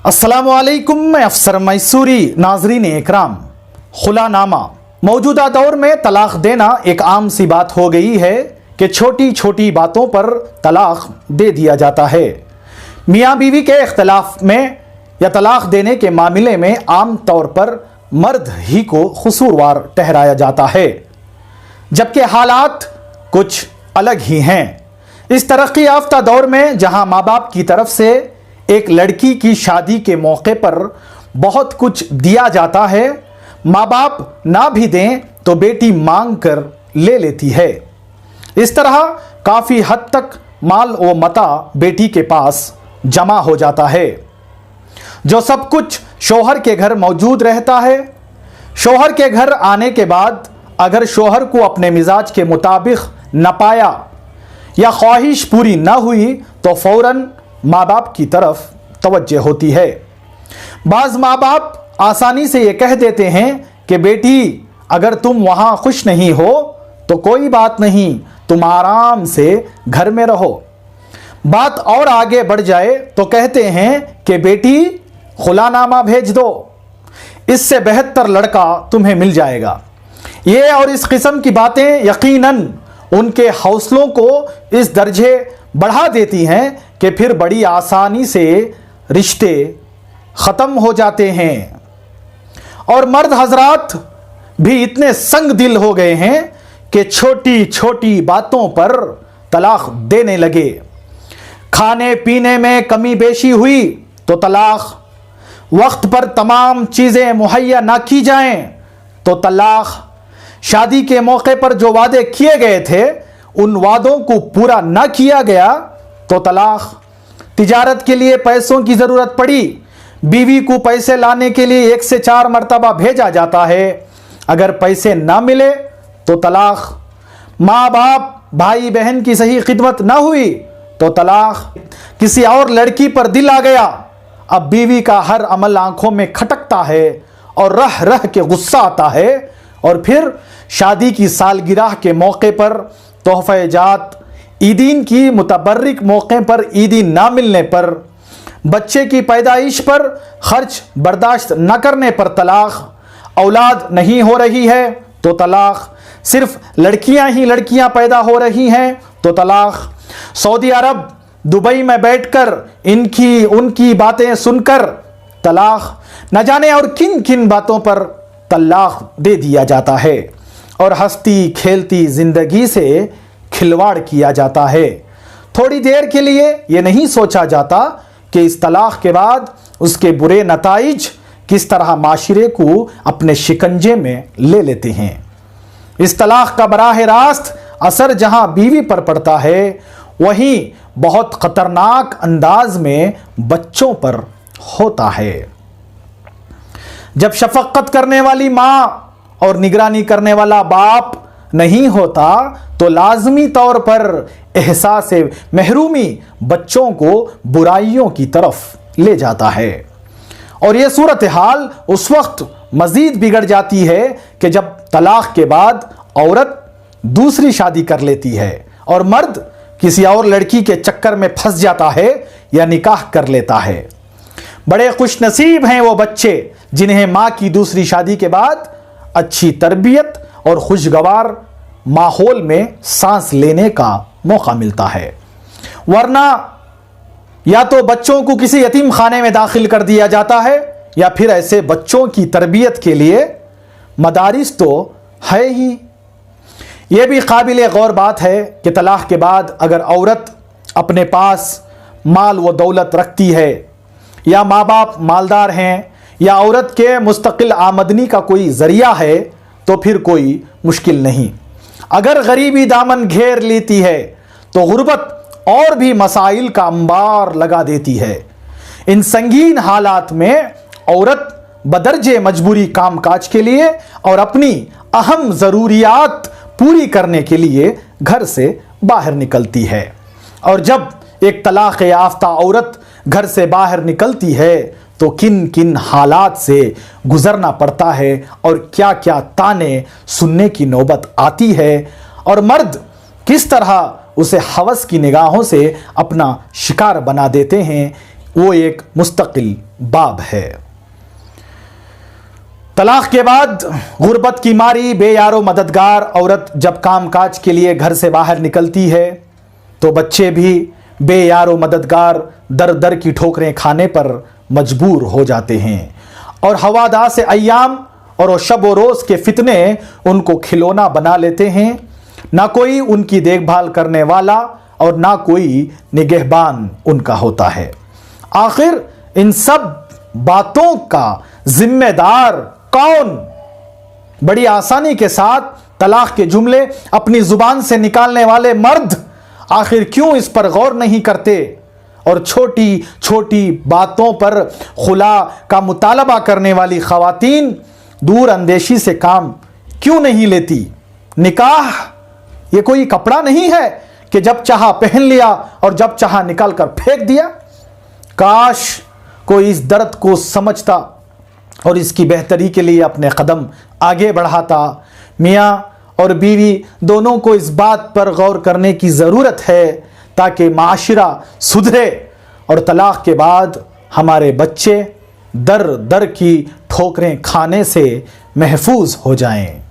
अस्सलामुअलैकुम, मैं अफसर मैसूरी। नाजरीन इकराम, खुलानामा। मौजूदा दौर में तलाक देना एक आम सी बात हो गई है कि छोटी छोटी बातों पर तलाक दे दिया जाता है। मियाँ बीवी के इख्तलाफ में या तलाक देने के मामले में आम तौर पर मर्द ही को कसूरवार ठहराया जाता है, जबकि हालात कुछ अलग ही हैं। इस तरक्की याफ्ता दौर में जहां माँ बाप की तरफ से एक लड़की की शादी के मौके पर बहुत कुछ दिया जाता है, माँ बाप ना भी दें तो बेटी मांग कर ले लेती है। इस तरह काफ़ी हद तक माल व मता बेटी के पास जमा हो जाता है, जो सब कुछ शौहर के घर मौजूद रहता है। शौहर के घर आने के बाद अगर शौहर को अपने मिजाज के मुताबिक न पाया या ख्वाहिश पूरी न हुई तो फ़ौरन माँ बाप की तरफ तवज्जो होती है। बाज़ माँ बाप आसानी से ये कह देते हैं कि बेटी अगर तुम वहाँ खुश नहीं हो तो कोई बात नहीं, तुम आराम से घर में रहो। बात और आगे बढ़ जाए तो कहते हैं कि बेटी खुलानामा भेज दो, इससे बेहतर लड़का तुम्हें मिल जाएगा। ये और इस किस्म की बातें यकीनन उनके हौसलों को इस दर्जे बढ़ा देती हैं कि फिर बड़ी आसानी से रिश्ते ख़त्म हो जाते हैं। और मर्द हजरात भी इतने संग दिल हो गए हैं कि छोटी छोटी बातों पर तलाक देने लगे। खाने पीने में कमी बेशी हुई तो तलाक, वक्त पर तमाम चीज़ें मुहैया ना की जाएं तो तलाक, शादी के मौके पर जो वादे किए गए थे उन वादों को पूरा ना किया गया तो तलाक, तिजारत के लिए पैसों की ज़रूरत पड़ी, बीवी को पैसे लाने के लिए 1 से 4 मरतबा भेजा जाता है, अगर पैसे ना मिले तो तलाक, माँ बाप भाई बहन की सही खिदमत ना हुई तो तलाक, किसी और लड़की पर दिल आ गया, अब बीवी का हर अमल आंखों में खटकता है और रह रह के गुस्सा आता है। और फिर शादी की सालगिरह के मौके पर तोहफ़े जात, ईदीन की मुतबर्रिक मौके पर ईदी ना मिलने पर, बच्चे की पैदाइश पर खर्च बर्दाश्त न करने पर तलाक, औलाद नहीं हो रही है तो तलाक, सिर्फ लड़कियां ही लड़कियां पैदा हो रही हैं तो तलाक, सऊदी अरब दुबई में बैठकर इनकी उनकी बातें सुनकर तलाक, न जाने और किन किन बातों पर तलाक दे दिया जाता है और हंसती खेलती ज़िंदगी से खिलवाड़ किया जाता है। थोड़ी देर के लिए ये नहीं सोचा जाता कि इस तलाक के बाद उसके बुरे नताइज किस तरह माशरे को अपने शिकंजे में ले लेते हैं। इस तलाक का बराह रास्त असर जहां बीवी पर पड़ता है वहीं बहुत ख़तरनाक अंदाज में बच्चों पर होता है। जब शफ़क़त करने वाली माँ और निगरानी करने वाला बाप नहीं होता तो लाजमी तौर पर एहसास महरूमी बच्चों को बुराइयों की तरफ ले जाता है। और ये सूरत हाल उस वक्त मज़ीद बिगड़ जाती है कि जब तलाक के बाद औरत दूसरी शादी कर लेती है और मर्द किसी और लड़की के चक्कर में फंस जाता है या निकाह कर लेता है। बड़े खुश नसीब हैं वो बच्चे जिन्हें माँ की दूसरी शादी के बाद अच्छी तरबियत और खुशगवार माहौल में सांस लेने का मौका मिलता है, वरना या तो बच्चों को किसी यतीम खाने में दाखिल कर दिया जाता है या फिर ऐसे बच्चों की तरबियत के लिए मदारिस तो है ही। ये भी काबिल गौर बात है कि तलाक के बाद अगर औरत अपने पास माल व दौलत रखती है या माँ बाप मालदार हैं या औरत के मुस्तकिल आमदनी का कोई ज़रिया है तो फिर कोई मुश्किल नहीं। अगर गरीबी दामन घेर लेती है तो गुर्बत और भी मसाइल का अंबार लगा देती है। इन संगीन हालात में औरत बदरजे मजबूरी कामकाज के लिए और अपनी अहम ज़रूरियात पूरी करने के लिए घर से बाहर निकलती है। और जब एक तलाक याफ्ता औरत घर से बाहर निकलती है तो किन किन हालात से गुज़रना पड़ता है और क्या क्या ताने सुनने की नौबत आती है और मर्द किस तरह उसे हवस की निगाहों से अपना शिकार बना देते हैं, वो एक मुस्तकिल बाब है। तलाक के बाद गुर्बत की मारी बेयारो मददगार औरत जब काम काज के लिए घर से बाहर निकलती है तो बच्चे भी बेयारो मददगार दर दर की ठोकरें खाने पर मजबूर हो जाते हैं और हवादा से अय्याम और शब व रोज़ के फितने उनको खिलौना बना लेते हैं। ना कोई उनकी देखभाल करने वाला और ना कोई निगहबान उनका होता है। आखिर इन सब बातों का जिम्मेदार कौन? बड़ी आसानी के साथ तलाक के जुमले अपनी जुबान से निकालने वाले मर्द आखिर क्यों इस पर गौर नहीं करते और छोटी छोटी बातों पर खुला का मुतालबा करने वाली खवातीन दूर अंदेशी से काम क्यों नहीं लेती? निकाह ये कोई कपड़ा नहीं है कि जब चाहा पहन लिया और जब चाहा निकाल कर फेंक दिया। काश कोई इस दर्द को समझता और इसकी बेहतरी के लिए अपने कदम आगे बढ़ाता। मियाँ और बीवी दोनों को इस बात पर गौर करने की ज़रूरत है ताकि माशरा सुधरे और तलाक के बाद हमारे बच्चे दर दर की ठोकरें खाने से महफूज हो जाएं।